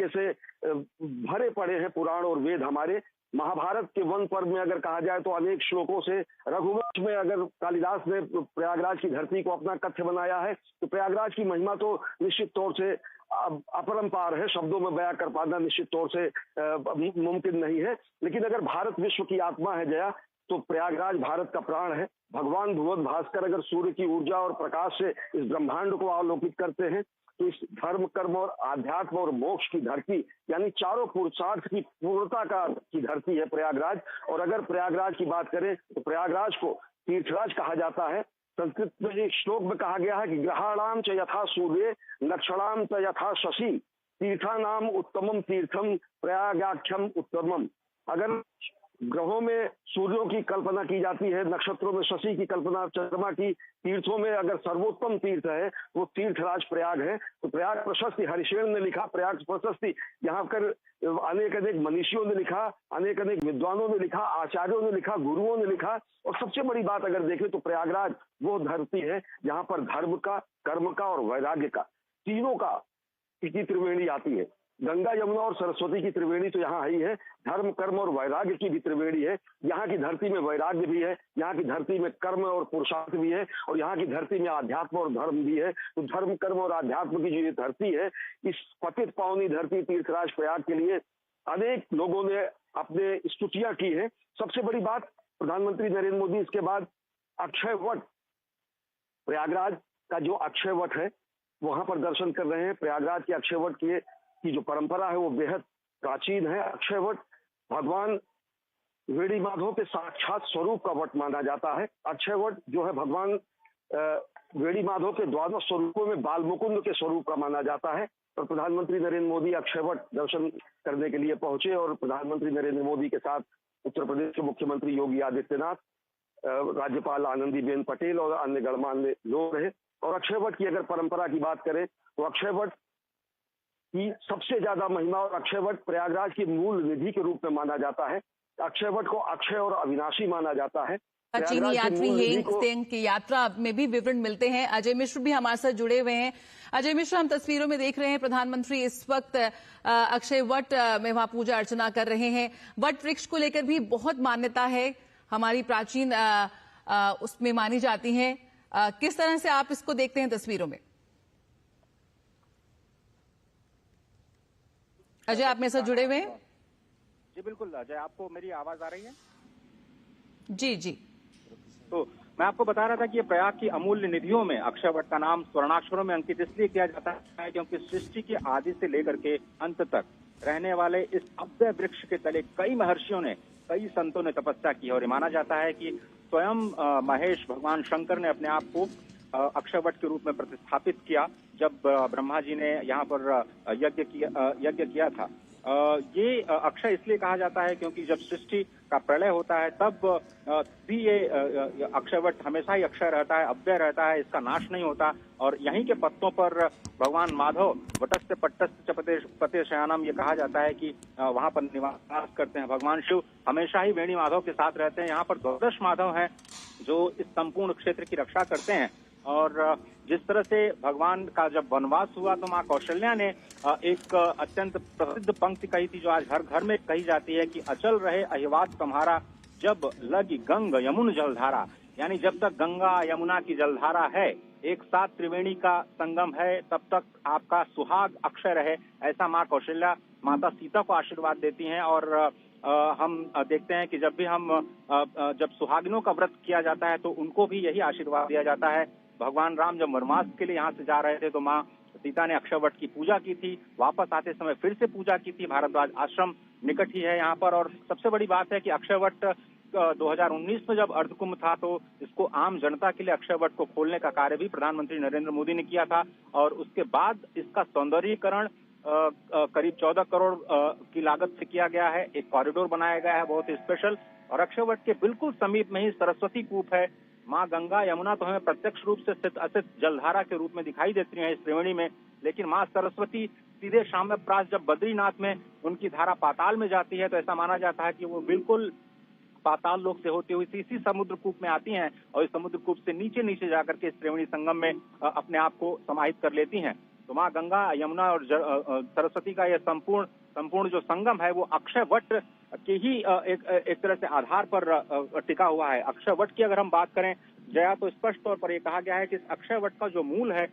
से भरे पड़े हैं पुराण और वेद हमारे। महाभारत के वन पर्व में अगर कहा जाए तो अनेक श्लोकों से, रघुवंश में अगर कालिदास ने प्रयागराज की धरती को अपना कथ्य बनाया है, तो प्रयागराज की महिमा तो निश्चित तौर से अपरंपार है, शब्दों में बयां कर पाना निश्चित तौर से मुमकिन नहीं है। लेकिन अगर भारत विश्व की आत्मा है जया, तो प्रयागराज भारत का प्राण है। भगवान ध्रुव भास्कर अगर सूर्य की ऊर्जा और प्रकाश से इस ब्रह्मांड को अवलोकित करते हैं, तो इस धर्म, कर्म और आध्यात्म और मोक्ष की धरती, यानी चारों पुरुषार्थ की पूर्णता की धरती है प्रयागराज। और अगर प्रयागराज की बात करें तो प्रयागराज को तीर्थराज कहा जाता है। संस्कृत में एक श्लोक में कहा गया है कि ग्रहाणाम च यथा सूर्य, नक्षणाम च यथा शशि, तीर्थानाम उत्तमम तीर्थम प्रयागाख्यम उत्तमम। अगर ग्रहों में सूर्यों की कल्पना की जाती है, नक्षत्रों में शशि की कल्पना, चंद्रमा की, तीर्थों में अगर सर्वोत्तम तीर्थ है वो तीर्थराज प्रयाग है। तो प्रयाग प्रशस्ति हरिशेन ने लिखा, प्रयाग प्रशस्ति यहाँ कर अनेक अनेक मनीषियों ने लिखा, अनेक अनेक विद्वानों ने लिखा, आचार्यों ने लिखा, गुरुओं ने लिखा। और सबसे बड़ी बात अगर देखें तो प्रयागराज वो धरती है जहाँ पर धर्म का, कर्म का और वैराग्य का, तीनों का की त्रिवेणी आती है। गंगा, यमुना और सरस्वती की त्रिवेणी तो यहाँ ही है, धर्म, कर्म और वैराग्य की भी त्रिवेणी है। यहाँ की धरती में वैराग्य भी है, यहाँ की धरती में कर्म और पुरुषार्थ भी है, और यहाँ की धरती में आध्यात्म और धर्म भी है। तो धर्म, कर्म और आध्यात्म की जो ये धरती है, इस पतित पावनी धरती तीर्थराज प्रयाग के लिए अनेक लोगों ने अपने स्तुतियां की है। सबसे बड़ी बात, प्रधानमंत्री नरेंद्र मोदी इसके बाद अक्षय वट, प्रयागराज का जो अक्षय वट है वहां पर दर्शन कर रहे हैं। प्रयागराज के अक्षय वट की जो परंपरा है वो बेहद प्राचीन है। अक्षय वट भगवान वेणी माधव के साक्षात स्वरूप का वट माना जाता है। अक्षय वट जो है भगवान वेणी माधव के द्वादश स्वरूपों में बाल मुकुंद के स्वरूप का माना जाता है। और प्रधानमंत्री नरेंद्र मोदी अक्षय वट दर्शन करने के लिए पहुंचे, और प्रधानमंत्री नरेंद्र मोदी के साथ उत्तर प्रदेश के मुख्यमंत्री योगी आदित्यनाथ, राज्यपाल आनंदीबेन पटेल और अन्य गणमान्य लोग रहे। और अक्षय वट की अगर परंपरा की बात करें तो अक्षय वट की सबसे ज्यादा महिमा, और अक्षय वट प्रयागराज की मूल निधि के रूप में माना जाता है। अक्षय वट को अक्षय और अविनाशी माना जाता है। चीनी यात्री हेंग सेंग की यात्रा में भी विवरण मिलते हैं। अजय मिश्र भी हमारे साथ जुड़े हुए हैं। अजय मिश्र, हम तस्वीरों में देख रहे हैं प्रधानमंत्री इस वक्त अक्षय वट में वहां पूजा अर्चना कर रहे हैं। वट वृक्ष को लेकर भी बहुत मान्यता है, हमारी प्राचीन उसमें मानी जाती है। किस तरह से आप इसको देखते हैं तस्वीरों में? अजय, आप मेरे साथ जुड़े हुए हैं? जी बिल्कुल अजय, आपको मेरी आवाज आ रही है? जी जी। तो मैं आपको बता रहा था कि ये प्रयाग की अमूल्य निधियों में अक्षय वट का नाम स्वर्णाक्षरों में अंकित इसलिए किया जाता है क्योंकि सृष्टि के आदि से लेकर के अंत तक रहने वाले इस अव्यय वृक्ष के तले कई महर्षियों ने, कई संतों ने तपस्या की है। और ये माना जाता है कि स्वयं महेश, भगवान शंकर ने अपने आप को अक्षय वट के रूप में प्रतिस्थापित किया जब ब्रह्मा जी ने यहाँ पर यज्ञ किया था। ये अक्षय इसलिए कहा जाता है क्योंकि जब सृष्टि का प्रलय होता है तब भी ये अक्षय वट हमेशा ही अक्षय रहता है, अव्यय रहता है, इसका नाश नहीं होता। और यहीं के पत्तों पर भगवान माधव वटस्य पट्टस्य पते शयानम, ये कहा जाता है कि वहां पर निवास करते हैं। भगवान शिव हमेशा ही वेणी माधव के साथ रहते हैं। यहाँ पर द्वादश माधव हैं जो इस संपूर्ण क्षेत्र की रक्षा करते हैं। और जिस तरह से भगवान का जब वनवास हुआ तो माँ कौशल्या ने एक अत्यंत प्रसिद्ध पंक्ति कही थी जो आज हर घर में कही जाती है कि अचल रहे अहिवात तुम्हारा, जब लगी गंग यमुन जलधारा। यानी जब तक गंगा यमुना की जलधारा है, एक साथ त्रिवेणी का संगम है, तब तक आपका सुहाग अक्षय रहे, ऐसा माँ कौशल्या माता सीता को आशीर्वाद देती हैं। और हम देखते हैं कि जब भी जब सुहागिनों का व्रत किया जाता है तो उनको भी यही आशीर्वाद दिया जाता है। भगवान राम जब वनवास के लिए यहाँ से जा रहे थे तो माँ सीता ने अक्षय वट की पूजा की थी, वापस आते समय फिर से पूजा की थी। भारद्वाज आश्रम निकट ही है यहाँ पर। और सबसे बड़ी बात है कि अक्षय वट 2019 में जब अर्धकुंभ था तो इसको आम जनता के लिए अक्षय वट को खोलने का कार्य भी प्रधानमंत्री नरेंद्र मोदी ने किया था। और उसके बाद इसका सौंदर्यीकरण करीब 14 करोड़ की लागत से किया गया है। एक कॉरिडोर बनाया गया है बहुत ही स्पेशल। और अक्षय वट के बिल्कुल समीप में ही सरस्वती कूप है। माँ गंगा यमुना तो हमें प्रत्यक्ष रूप से स्थित असित जलधारा के रूप में दिखाई देती है इस त्रिवेणी में, लेकिन माँ सरस्वती सीधे शाम्य प्रास जब बद्रीनाथ में उनकी धारा पाताल में जाती है तो ऐसा माना जाता है कि वो बिल्कुल पाताल लोक से होती हुई इसी समुद्र कूप में आती हैं और इस समुद्र कूप से नीचे नीचे जाकर के इस त्रिवेणी संगम में अपने आप को समाहित कर लेती हैं। तो तो माँ गंगा, यमुना और सरस्वती का यह संपूर्ण जो संगम है वो अक्षय वट के ही एक तरह से आधार पर टिका हुआ है। अक्षय वट की अगर हम बात करें जया, तो स्पष्ट तौर पर यह कहा गया है कि इस अक्षय वट का जो मूल है